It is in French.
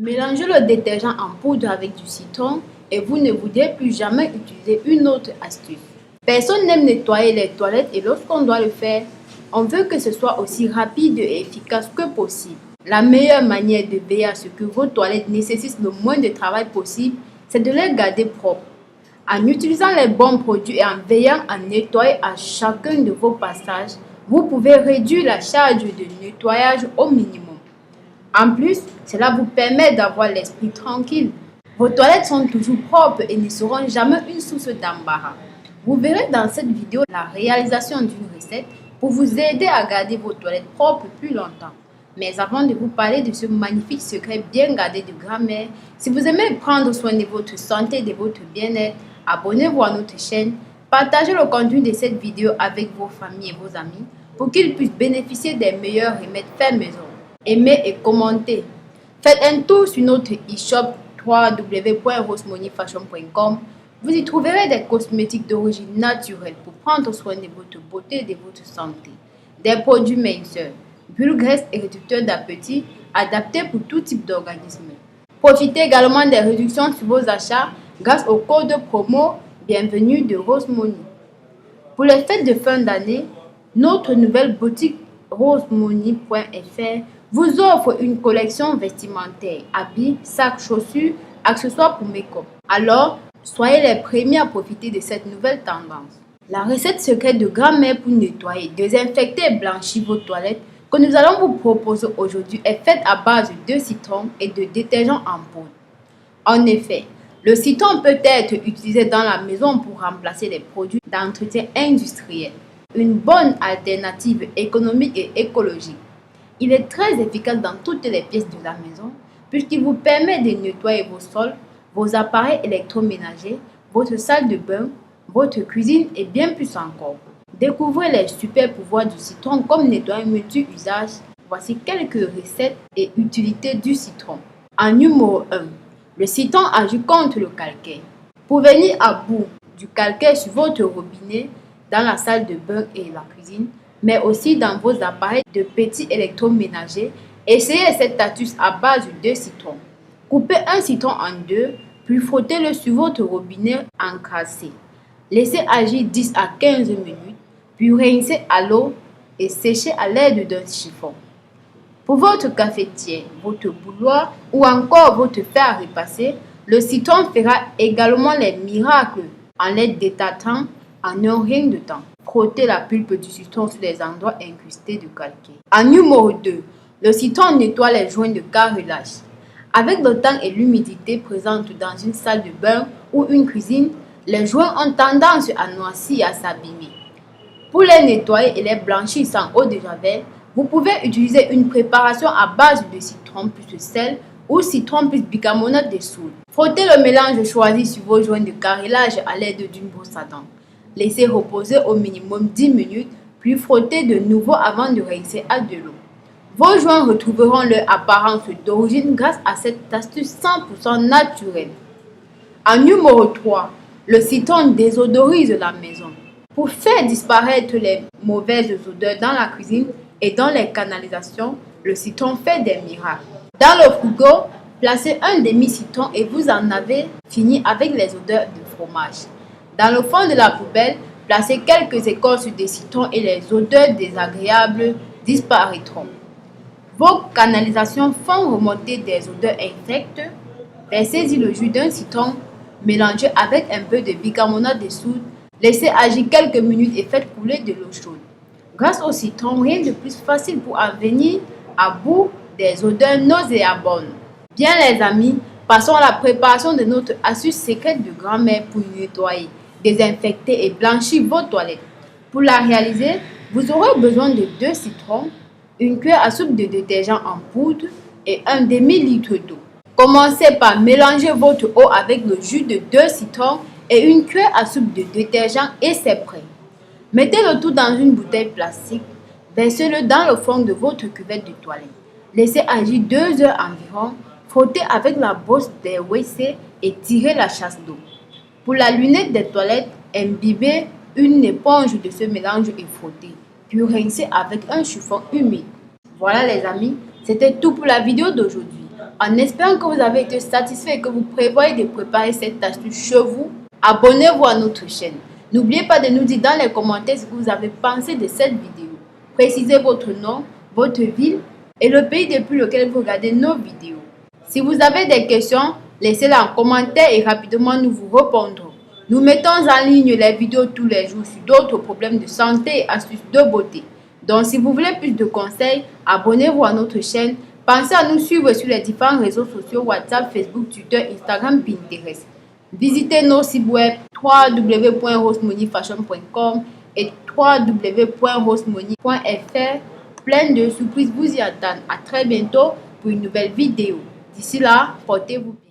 Mélangez le détergent en poudre avec du citron et vous ne voudrez plus jamais utiliser une autre astuce. Personne n'aime nettoyer les toilettes et lorsqu'on doit le faire, on veut que ce soit aussi rapide et efficace que possible. La meilleure manière de veiller à ce que vos toilettes nécessitent le moins de travail possible, c'est de les garder propres. En utilisant les bons produits et en veillant à nettoyer à chacun de vos passages, vous pouvez réduire la charge de nettoyage au minimum. En plus, cela vous permet d'avoir l'esprit tranquille. Vos toilettes sont toujours propres et ne seront jamais une source d'embarras. Vous verrez dans cette vidéo la réalisation d'une recette pour vous aider à garder vos toilettes propres plus longtemps. Mais avant de vous parler de ce magnifique secret bien gardé de grand-mère, si vous aimez prendre soin de votre santé et de votre bien-être, abonnez-vous à notre chaîne, partagez le contenu de cette vidéo avec vos familles et vos amis pour qu'ils puissent bénéficier des meilleurs remèdes faits maison. Aimez et commentez. Faites un tour sur notre e-shop www.rosemoneyfashion.com. Vous y trouverez des cosmétiques d'origine naturelle pour prendre soin de votre beauté et de votre santé. Des produits minceurs, bulles graisses et réducteurs d'appétit adaptés pour tout type d'organisme. Profitez également des réductions sur vos achats grâce au code promo Bienvenue de Rose Money. Pour les fêtes de fin d'année, notre nouvelle boutique rosemoney.fr vous offre une collection vestimentaire, habits, sacs, chaussures, accessoires pour make-up. Alors, soyez les premiers à profiter de cette nouvelle tendance. La recette secrète de grand-mère pour nettoyer, désinfecter et blanchir vos toilettes que nous allons vous proposer aujourd'hui est faite à base de citron et de détergent en poudre. En effet, le citron peut être utilisé dans la maison pour remplacer les produits d'entretien industriel. Une bonne alternative économique et écologique. Il est très efficace dans toutes les pièces de la maison puisqu'il vous permet de nettoyer vos sols, vos appareils électroménagers, votre salle de bain, votre cuisine et bien plus encore. Découvrez les super pouvoirs du citron comme nettoyeur multi-usage. Voici quelques recettes et utilités du citron. En numéro 1, le citron agit contre le calcaire. Pour venir à bout du calcaire sur votre robinet, dans la salle de bain et la cuisine, mais aussi dans vos appareils de petits électroménagers, essayez cette astuce à base de citron. Coupez un citron en deux, puis frottez-le sur votre robinet encrassé. Laissez agir 10 à 15 minutes, puis rincez à l'eau et séchez à l'aide d'un chiffon. Pour votre cafetière, votre bouilloire ou encore votre fer à repasser, le citron fera également les miracles en l'aide détartrant en un rien de temps. Frottez la pulpe du citron sur les endroits incrustés de calcaire. En numéro 2, le citron nettoie les joints de carrelage. Avec le temps et l'humidité présente dans une salle de bain ou une cuisine, les joints ont tendance à noircir et à s'abîmer. Pour les nettoyer et les blanchir sans eau de javel, vous pouvez utiliser une préparation à base de citron plus sel ou citron plus bicarbonate de soude. Frottez le mélange choisi sur vos joints de carrelage à l'aide d'une brosse à dents. Laissez reposer au minimum 10 minutes, puis frottez de nouveau avant de rincer à de l'eau. Vos joints retrouveront leur apparence d'origine grâce à cette astuce 100% naturelle. En numéro 3, le citron désodorise la maison. Pour faire disparaître les mauvaises odeurs dans la cuisine et dans les canalisations, le citron fait des miracles. Dans le frigo, placez un demi-citron et vous en avez fini avec les odeurs de fromage. Dans le fond de la poubelle, placez quelques écorces de citron et les odeurs désagréables disparaîtront. Vos canalisations font remonter des odeurs infectes. Versez-y le jus d'un citron mélangé avec un peu de bicarbonate de soude. Laissez agir quelques minutes et faites couler de l'eau chaude. Grâce au citron, rien de plus facile pour en venir à bout des odeurs nauséabondes. Bien les amis, passons à la préparation de notre astuce secrète de grand-mère pour nettoyer, désinfecter et blanchir vos toilettes. Pour la réaliser, vous aurez besoin de 2 citrons, une cuillère à soupe de détergent en poudre et un demi-litre d'eau. Commencez par mélanger votre eau avec le jus de 2 citrons et une cuillère à soupe de détergent et c'est prêt. Mettez le tout dans une bouteille plastique, versez-le dans le fond de votre cuvette de toilette. Laissez agir 2 heures environ, frottez avec la brosse des WC et tirez la chasse d'eau. Pour la lunette des toilettes, imbibez une éponge de ce mélange et frottez, puis rincez avec un chiffon humide. Voilà les amis, c'était tout pour la vidéo d'aujourd'hui. En espérant que vous avez été satisfait et que vous prévoyez de préparer cette astuce chez vous, abonnez-vous à notre chaîne. N'oubliez pas de nous dire dans les commentaires ce que vous avez pensé de cette vidéo. Précisez votre nom, votre ville et le pays depuis lequel vous regardez nos vidéos. Si vous avez des questions, laissez-les en commentaire et rapidement nous vous répondrons. Nous mettons en ligne les vidéos tous les jours sur d'autres problèmes de santé et astuces de beauté. Donc si vous voulez plus de conseils, abonnez-vous à notre chaîne. Pensez à nous suivre sur les différents réseaux sociaux WhatsApp, Facebook, Twitter, Instagram, Pinterest. Visitez nos sites web www.rosemoneyfashion.com et www.rosemoney.fr. Plein de surprises vous y attendent. À très bientôt pour une nouvelle vidéo. D'ici là, portez-vous bien.